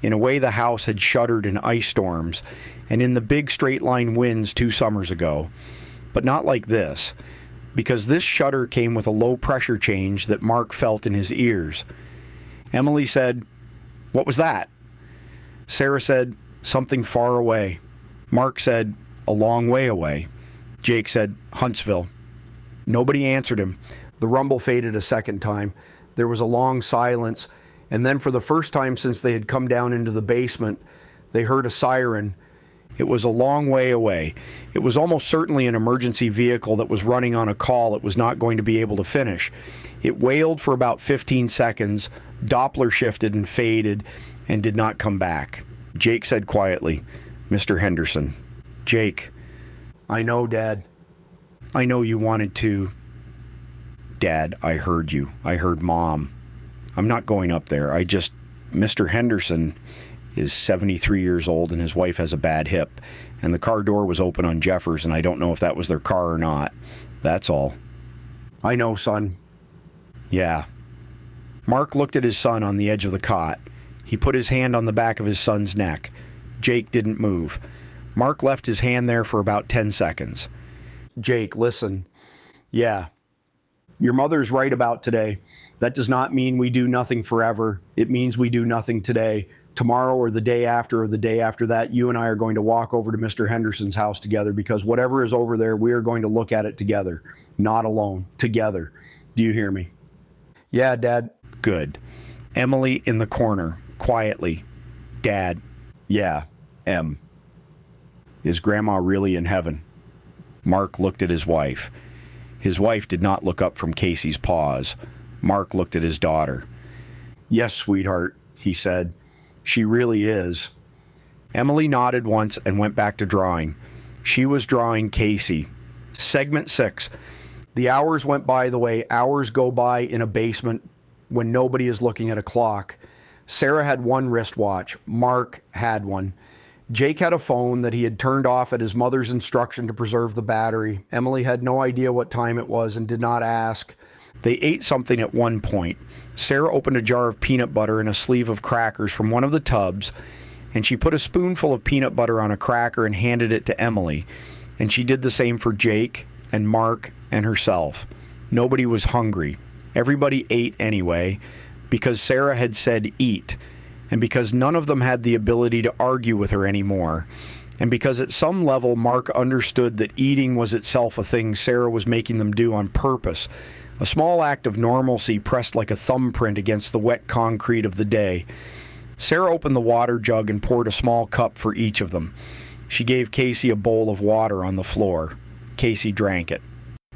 in a way the house had shuddered in ice storms and in the big straight-line winds 2 summers ago. But not like this, because this shudder came with a low-pressure change that Mark felt in his ears. Emily said, "What was that?" Sarah said, "Something far away." Mark said, "A long way away." Jake said, "Huntsville." Nobody answered him. The rumble faded a second time. There was a long silence, and then for the first time since they had come down into the basement, they heard a siren. It was a long way away. It was almost certainly an emergency vehicle that was running on a call it was not going to be able to finish. It wailed for about 15 seconds, Doppler shifted and faded, and did not come back. Jake said quietly, "Mr. Henderson." Jake. "I know, Dad." "I know you wanted to." "Dad, I heard you. I heard Mom. I'm not going up there. Mr. Henderson is 73 years old and his wife has a bad hip. And the car door was open on Jeffers and I don't know if that was their car or not. That's all." "I know, son." "Yeah." Mark looked at his son on the edge of the cot. He put his hand on the back of his son's neck. Jake didn't move. Mark left his hand there for about 10 seconds. "Jake, listen." "Yeah." Your mother's right about today. That does not mean we do nothing forever. It means we do nothing today. Tomorrow or the day after that, you and I are going to walk over to Mr. Henderson's house together, because whatever is over there, we are going to look at it together. Not alone. Together. Do you hear me? Yeah, Dad. Good. Emily in the corner, quietly. Dad. Yeah, Em. Is Grandma really in heaven? Mark looked at his wife. His wife did not look up from Casey's pause. Mark looked at his daughter. Yes, sweetheart, he said. She really is. Emily nodded once and went back to drawing. She was drawing Casey. Segment 6. The hours went by the way hours go by in a basement when nobody is looking at a clock. Sarah had one wristwatch. Mark had one. Jake had a phone that he had turned off at his mother's instruction to preserve the battery. Emily had no idea what time it was and did not ask. They ate something at one point. Sarah opened a jar of peanut butter and a sleeve of crackers from one of the tubs, and she put a spoonful of peanut butter on a cracker and handed it to Emily. And she did the same for Jake and Mark and herself. Nobody was hungry. Everybody ate anyway, because Sarah had said eat, and because none of them had the ability to argue with her anymore, and because at some level Mark understood that eating was itself a thing Sarah was making them do on purpose, a small act of normalcy pressed like a thumbprint against the wet concrete of the day. Sarah opened the water jug and poured a small cup for each of them. She gave Casey a bowl of water on the floor. Casey drank it.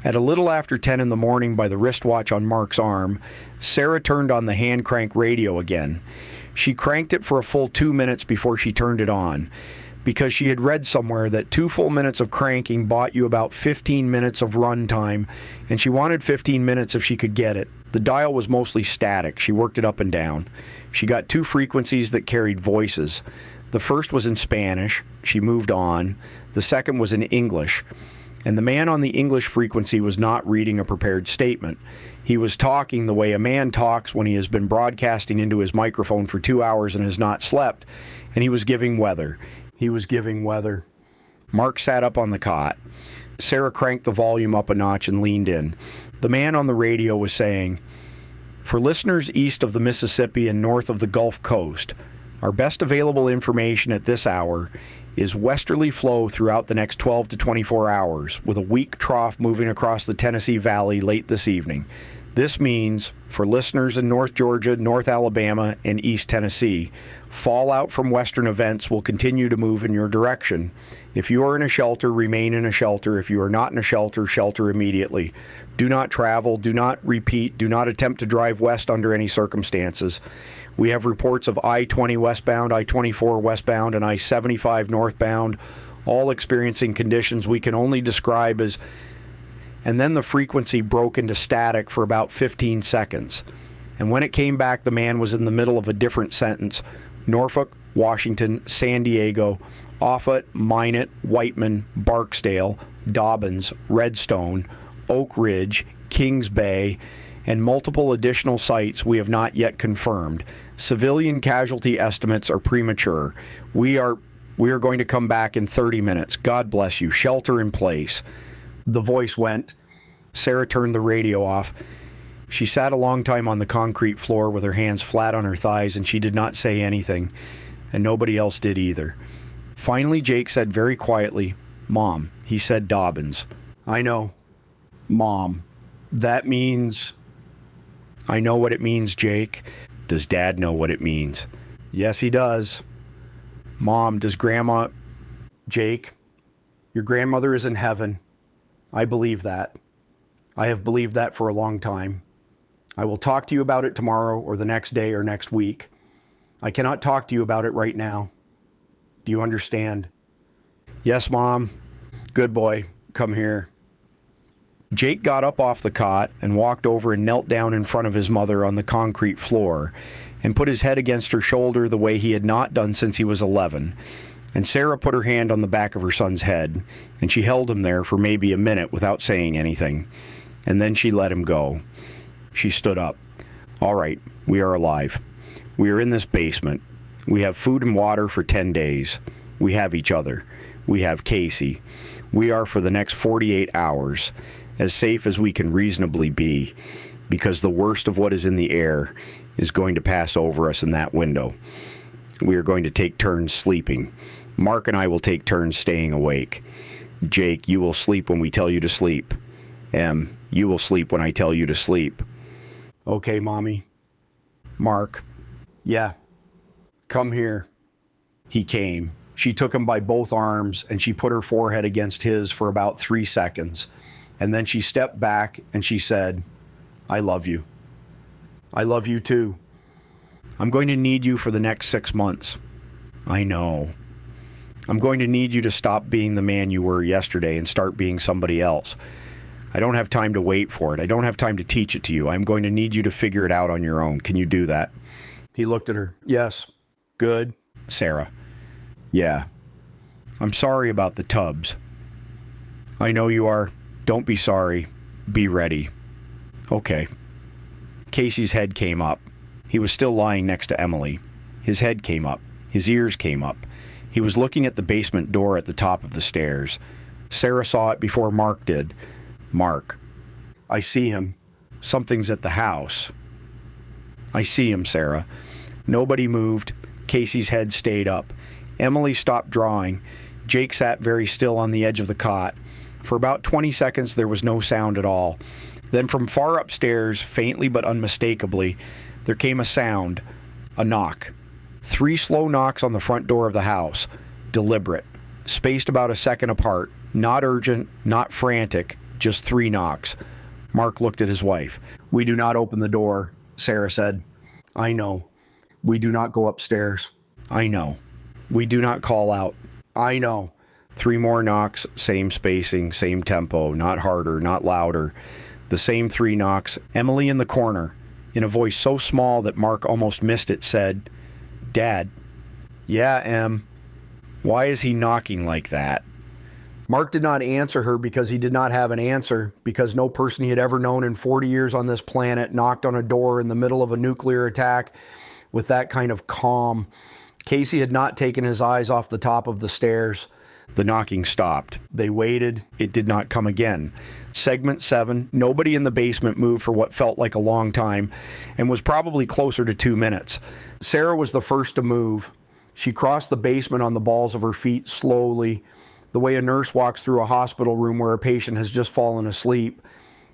At a little after 10 in the morning, by the wristwatch on Mark's arm, Sarah turned on the hand crank radio again. She cranked it for a full 2 minutes before she turned it on, because she had read somewhere that 2 full minutes of cranking bought you about 15 minutes of run time, and she wanted 15 minutes if she could get it. The dial was mostly static. She worked it up and down. She got 2 frequencies that carried voices. The first was in Spanish. She moved on. The second was in English. And the man on the English frequency was not reading a prepared statement. He was talking the way a man talks when he has been broadcasting into his microphone for 2 hours and has not slept, and he was giving weather. He was giving weather. Mark sat up on the cot. Sarah cranked the volume up a notch and leaned in. The man on the radio was saying, "For listeners east of the Mississippi and north of the Gulf Coast, our best available information at this hour is westerly flow throughout the next 12 to 24 hours, with a weak trough moving across the Tennessee Valley late this evening. This means, for listeners in North Georgia, North Alabama, and East Tennessee, fallout from western events will continue to move in your direction. If you are in a shelter, remain in a shelter. If you are not in a shelter, shelter immediately. Do not travel, do not attempt to drive west under any circumstances. We have reports of I-20 westbound, I-24 westbound, and I-75 northbound, all experiencing conditions we can only describe as..." And then the frequency broke into static for about 15 seconds. And when it came back, the man was in the middle of a different sentence. Norfolk, Washington, San Diego, Offutt, Minot, Whiteman, Barksdale, Dobbins, Redstone, Oak Ridge, Kings Bay, and multiple additional sites we have not yet confirmed. Civilian casualty estimates are premature. We are going to come back in 30 minutes. God bless you. Shelter in place. The voice went. Sarah turned the radio off. She sat a long time on the concrete floor with her hands flat on her thighs, and she did not say anything, and nobody else did either. Finally, Jake said very quietly, "Mom." He said Dobbins. "I know. Mom. That means..." "I know what it means, Jake. Does Dad know what it means?" "Yes, he does." "Mom, does Grandma..." "Jake, your grandmother is in heaven. I believe that. I have believed that for a long time. I will talk to you about it tomorrow or the next day or next week. I cannot talk to you about it right now. Do you understand?" "Yes, Mom." "Good boy. Come here." Jake got up off the cot and walked over and knelt down in front of his mother on the concrete floor and put his head against her shoulder the way he had not done since he was 11. And Sarah put her hand on the back of her son's head, and she held him there for maybe a minute without saying anything. And then she let him go. She stood up. "All right, we are alive. We are in this basement. We have food and water for 10 days. We have each other. We have Casey. We are for the next 48 hours. as safe as we can reasonably be, because the worst of what is in the air is going to pass over us in that window. We are going to take turns sleeping. Mark and I will take turns staying awake. Jake, you will sleep when we tell you to sleep. Em, you will sleep when I tell you to sleep. Okay, Mommy. Mark. Yeah. Come here. He came. She took him by both arms and she put her forehead against his for about 3 seconds. And then she stepped back and she said, I love you. I love you too. I'm going to need you for the next 6 months. I know. I'm going to need you to stop being the man you were yesterday and start being somebody else. I don't have time to wait for it. I don't have time to teach it to you. I'm going to need you to figure it out on your own. Can you do that? He looked at her. Yes. Good. Sarah. Yeah. I'm sorry about the tubs. I know you are. Don't be sorry. Be ready. Okay. Casey's head came up. He was still lying next to Emily. His head came up. His ears came up. He was looking at the basement door at the top of the stairs. Sarah saw it before Mark did. Mark. I see him. Something's at the house. I see him, Sarah. Nobody moved. Casey's head stayed up. Emily stopped drawing. Jake sat very still on the edge of the cot. For about 20 seconds, there was no sound at all. Then from far upstairs, faintly but unmistakably, there came a sound, a knock. 3 slow knocks on the front door of the house, deliberate, spaced about a second apart, not urgent, not frantic, just 3 knocks. Mark looked at his wife. We do not open the door, Sarah said. I know. We do not go upstairs. I know. We do not call out. I know. 3 more knocks, same spacing, same tempo, not harder, not louder. The same 3 knocks. Emily in the corner, in a voice so small that Mark almost missed it, said, Dad. Yeah, Em. Why is he knocking like that? Mark did not answer her because he did not have an answer, because no person he had ever known in 40 years on this planet knocked on a door in the middle of a nuclear attack with that kind of calm. Casey had not taken his eyes off the top of the stairs. The knocking stopped. They waited. It did not come again. Segment 7, nobody in the basement moved for what felt like a long time and was probably closer to 2 minutes. Sarah was the first to move. She crossed the basement on the balls of her feet slowly, the way a nurse walks through a hospital room where a patient has just fallen asleep.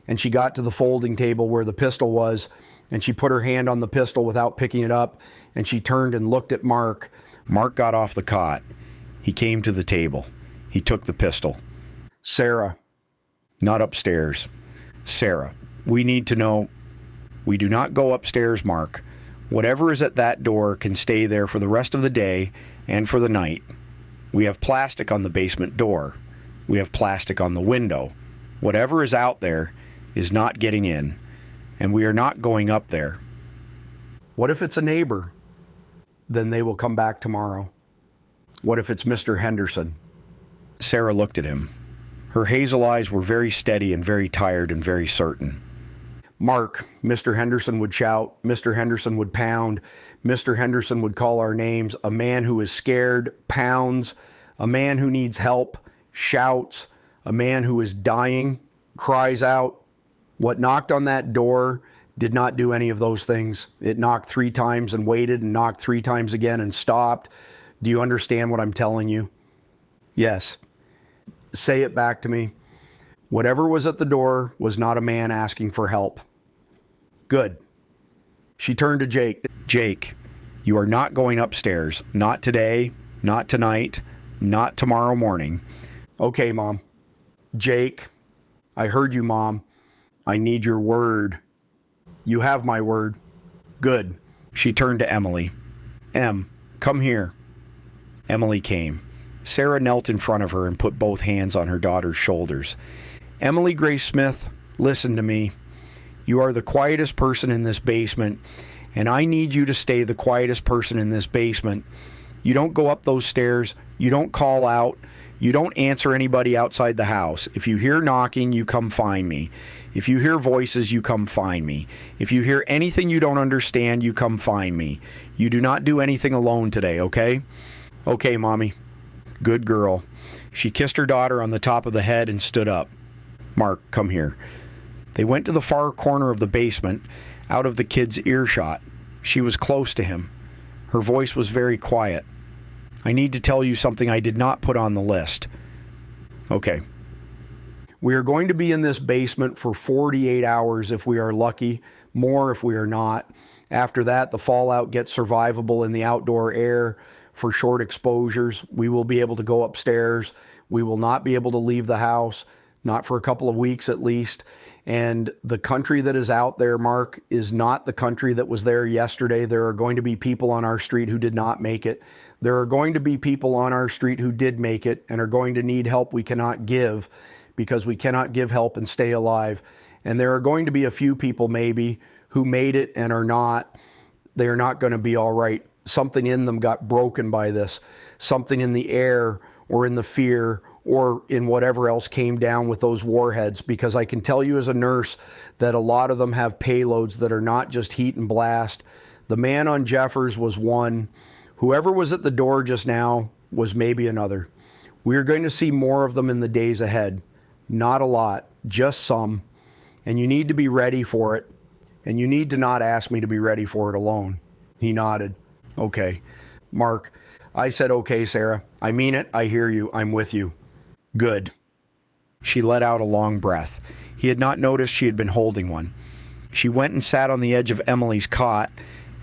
And she got to the folding table where the pistol was, and she put her hand on the pistol without picking it up, and she turned and looked at Mark. Mark got off the cot. He came to the table. He took the pistol. Sarah. Not upstairs. Sarah, we need to know. We do not go upstairs, Mark. Whatever is at that door can stay there for the rest of the day and for the night. We have plastic on the basement door. We have plastic on the window. Whatever is out there is not getting in, and we are not going up there. What if it's a neighbor? Then they will come back tomorrow. What if it's Mr. Henderson? Sarah looked at him. Her hazel eyes were very steady and very tired and very certain. Mark, Mr. Henderson would shout. Mr. Henderson would pound. Mr. Henderson would call our names. A man who is scared pounds. A man who needs help shouts. A man who is dying cries out. What knocked on that door did not do any of those things. It knocked 3 times and waited and knocked 3 times again and stopped. Do you understand what I'm telling you? Yes. Say it back to me. Whatever was at the door was not a man asking for help. Good. She turned to Jake. Jake, you are not going upstairs. Not today, not tonight, not tomorrow morning. Okay, Mom. Jake, I heard you, Mom. I need your word. You have my word. Good. She turned to Emily. Em, come here. Emily came. Sarah knelt in front of her and put both hands on her daughter's shoulders. Emily Grace Smith, listen to me. You are the quietest person in this basement, and I need you to stay the quietest person in this basement. You don't go up those stairs. You don't call out. You don't answer anybody outside the house. If you hear knocking, you come find me. If you hear voices, you come find me. If you hear anything you don't understand, you come find me. You do not do anything alone today, okay? Okay, Mommy. Good girl. She kissed her daughter on the top of the head and stood up. Mark, come here. They went to the far corner of the basement, out of the kid's earshot. She was close to him. Her voice was very quiet. I need to tell you something I did not put on the list. Okay. We are going to be in this basement for 48 hours if we are lucky, more if we are not. After that, the fallout gets survivable in the outdoor air for short exposures. We will be able to go upstairs. We will not be able to leave the house, not for a couple of weeks at least. And the country that is out there, Mark, is not the country that was there yesterday. There are going to be people on our street who did not make it. There are going to be people on our street who did make it and are going to need help we cannot give because we cannot give help and stay alive. And there are going to be a few people maybe who made it and are not. They are not going to be all right. Something in them got broken by this. Something in the air or in the fear or in whatever else came down with those warheads, because I can tell you as a nurse that a lot of them have payloads that are not just heat and blast. The man on Jeffers was one. Whoever was at the door just now was maybe another. We are going to see more of them in the days ahead. Not a lot, just some. And you need to be ready for it. And you need to not ask me to be ready for it alone. He nodded. Okay. Mark, I said, okay, Sarah. I mean it. I hear you. I'm with you. Good. She let out a long breath. He had not noticed she had been holding one. She went and sat on the edge of Emily's cot,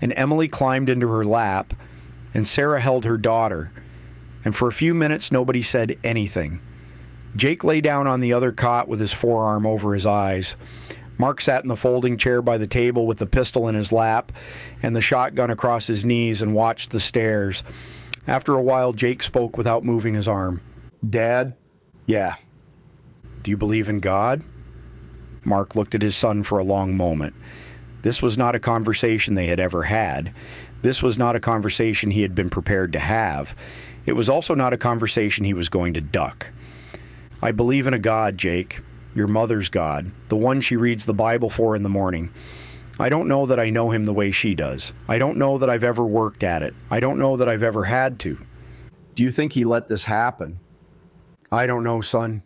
and Emily climbed into her lap, and Sarah held her daughter. And for a few minutes, nobody said anything. Jake lay down on the other cot with his forearm over his eyes. Mark sat in the folding chair by the table with the pistol in his lap and the shotgun across his knees and watched the stairs. After a while, Jake spoke without moving his arm. Dad? Yeah. Do you believe in God? Mark looked at his son for a long moment. This was not a conversation they had ever had. This was not a conversation he had been prepared to have. It was also not a conversation he was going to duck. I believe in a God, Jake. Your mother's God, the one she reads the Bible for in the morning. I don't know that I know him the way she does. I don't know that I've ever worked at it. I don't know that I've ever had to. Do you think he let this happen? I don't know, son.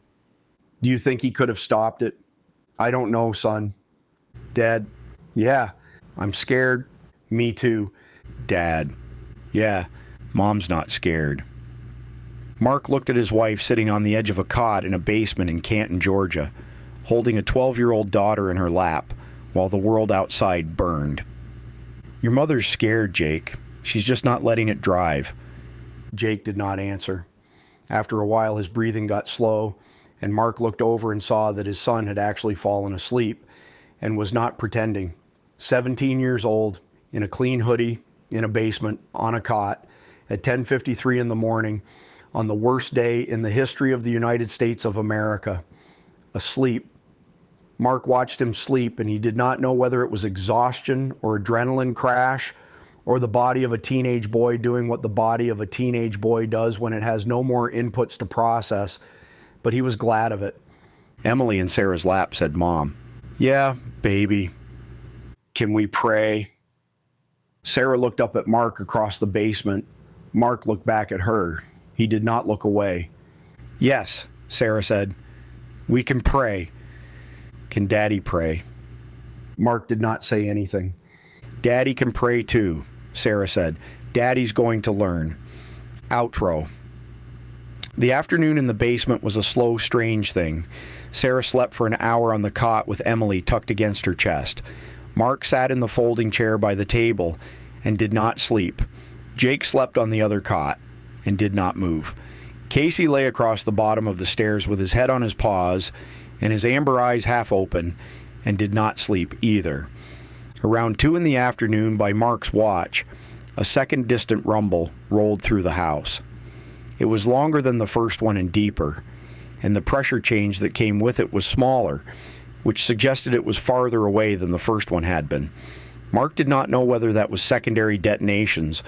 Do you think he could have stopped it? I don't know, son. Dad? Yeah, I'm scared. Me too. Dad? Yeah, Mom's not scared. Mark looked at his wife sitting on the edge of a cot in a basement in Canton, Georgia, holding a 12-year-old daughter in her lap while the world outside burned. Your mother's scared, Jake. She's just not letting it drive. Jake did not answer. After a while, his breathing got slow, and Mark looked over and saw that his son had actually fallen asleep and was not pretending. 17 years old, in a clean hoodie, in a basement, on a cot, at 10:53 in the morning, on the worst day in the history of the United States of America, asleep. Mark watched him sleep, and he did not know whether it was exhaustion or adrenaline crash or the body of a teenage boy doing what the body of a teenage boy does when it has no more inputs to process, but he was glad of it. Emily in Sarah's lap said, Mom. Yeah, baby. Can we pray? Sarah looked up at Mark across the basement. Mark looked back at her. He did not look away. Yes, Sarah said. We can pray. Can Daddy pray? Mark did not say anything. Daddy can pray too, Sarah said. Daddy's going to learn. Outro. The afternoon in the basement was a slow, strange thing. Sarah slept for an hour on the cot with Emily tucked against her chest. Mark sat in the folding chair by the table and did not sleep. Jake slept on the other cot and did not move. Casey lay across the bottom of the stairs with his head on his paws and his amber eyes half open and did not sleep either. Around 2 in the afternoon by Mark's watch, a second distant rumble rolled through the house. It was longer than the first one and deeper, and the pressure change that came with it was smaller, which suggested it was farther away than the first one had been. Mark did not know whether that was secondary detonations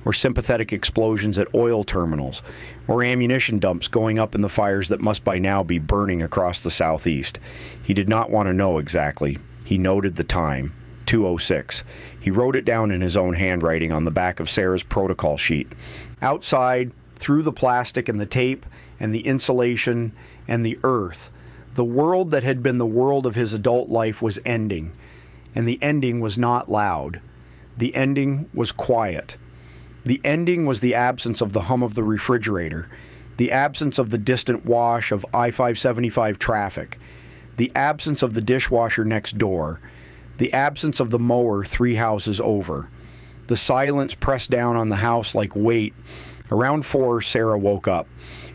or sympathetic explosions at oil terminals, or ammunition dumps going up in the fires that must by now be burning across the southeast. He did not want to know exactly. He noted the time, 2:06. He wrote it down in his own handwriting on the back of Sarah's protocol sheet. Outside, through the plastic and the tape and the insulation and the earth, The world that had been the world of his adult life was ending, and the ending was not loud. The ending was quiet. The ending was the absence of the hum of the refrigerator, the absence of the distant wash of I-575 traffic, the absence of the dishwasher next door, the absence of the mower 3 houses over. The silence pressed down on the house like weight. Around 4, Sarah woke up.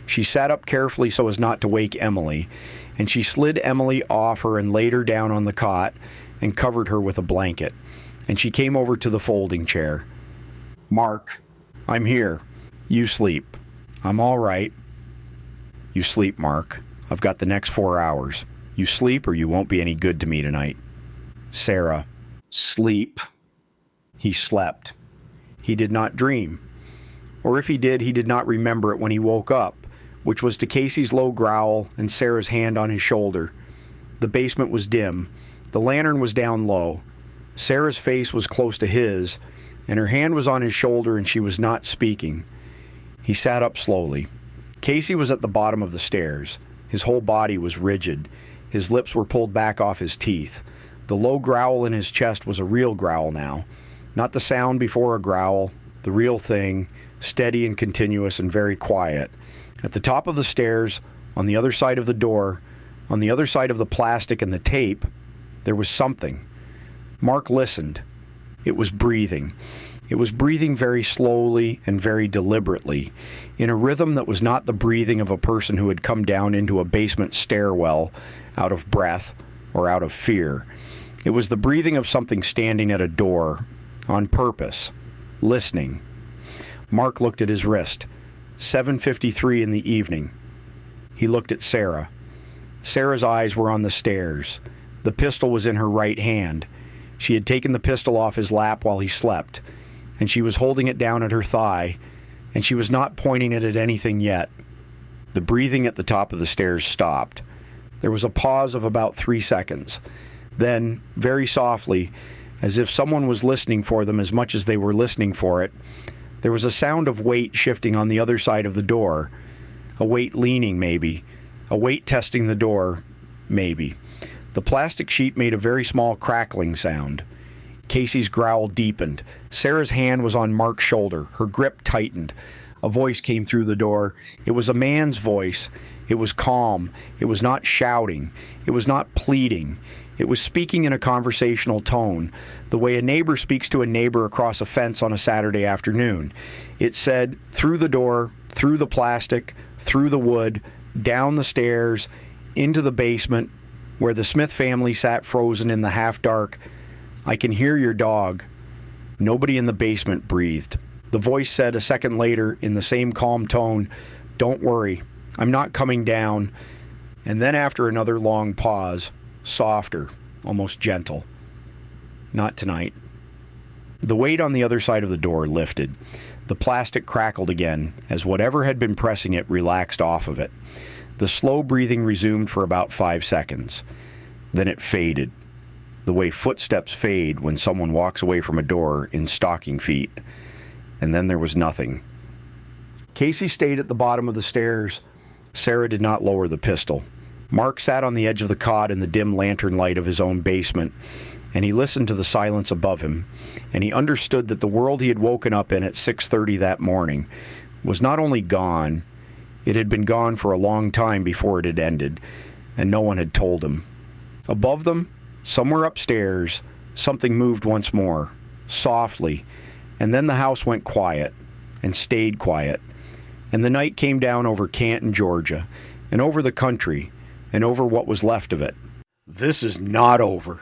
She sat up carefully so as not to wake Emily, and she slid Emily off her and laid her down on the cot and covered her with a blanket. And she came over to the folding chair. "Mark, I'm here. You sleep." "I'm all right." "You sleep, Mark. I've got the next 4 hours. You sleep or you won't be any good to me tonight." Sarah. Sleep. He slept. He did not dream. Or if he did not remember it when he woke up, which was to Casey's low growl and Sarah's hand on his shoulder. The basement was dim. The lantern was down low. Sarah's face was close to his, and her hand was on his shoulder, and she was not speaking. He sat up slowly. Casey was at the bottom of the stairs. His whole body was rigid. His lips were pulled back off his teeth. The low growl in his chest was a real growl now. Not the sound before a growl, the real thing, steady and continuous and very quiet. At the top of the stairs, on the other side of the door, on the other side of the plastic and the tape, there was something. Mark listened. It was breathing. It was breathing very slowly and very deliberately, in a rhythm that was not the breathing of a person who had come down into a basement stairwell out of breath or out of fear. It was the breathing of something standing at a door, on purpose, listening. Mark looked at his wrist. 7:53 in the evening. He looked at Sarah. Sarah's eyes were on the stairs. The pistol was in her right hand. She had taken the pistol off his lap while he slept, and she was holding it down at her thigh, and she was not pointing it at anything yet. The breathing at the top of the stairs stopped. There was a pause of about 3 seconds. Then, very softly, as if someone was listening for them as much as they were listening for it, there was a sound of weight shifting on the other side of the door. A weight leaning, maybe. A weight testing the door, maybe. The plastic sheet made a very small crackling sound. Casey's growl deepened. Sarah's hand was on Mark's shoulder. Her grip tightened. A voice came through the door. It was a man's voice. It was calm. It was not shouting. It was not pleading. It was speaking in a conversational tone, the way a neighbor speaks to a neighbor across a fence on a Saturday afternoon. It said, through the door, through the plastic, through the wood, down the stairs, into the basement, where the Smith family sat frozen in the half-dark, "I can hear your dog." Nobody in the basement breathed. The voice said a second later, in the same calm tone, "Don't worry, I'm not coming down." And then after another long pause, softer, almost gentle, "Not tonight." The weight on the other side of the door lifted. The plastic crackled again as whatever had been pressing it relaxed off of it. The slow breathing resumed for about 5 seconds. Then it faded, the way footsteps fade when someone walks away from a door in stocking feet. And then there was nothing. Casey stayed at the bottom of the stairs. Sarah did not lower the pistol. Mark sat on the edge of the cot in the dim lantern light of his own basement, and he listened to the silence above him, and he understood that the world he had woken up in at 6:30 that morning was not only gone, it had been gone for a long time before it had ended, and no one had told him. Above them, somewhere upstairs, something moved once more, softly, and then the house went quiet, and stayed quiet, and the night came down over Canton, Georgia, and over the country, and over what was left of it. This is not over.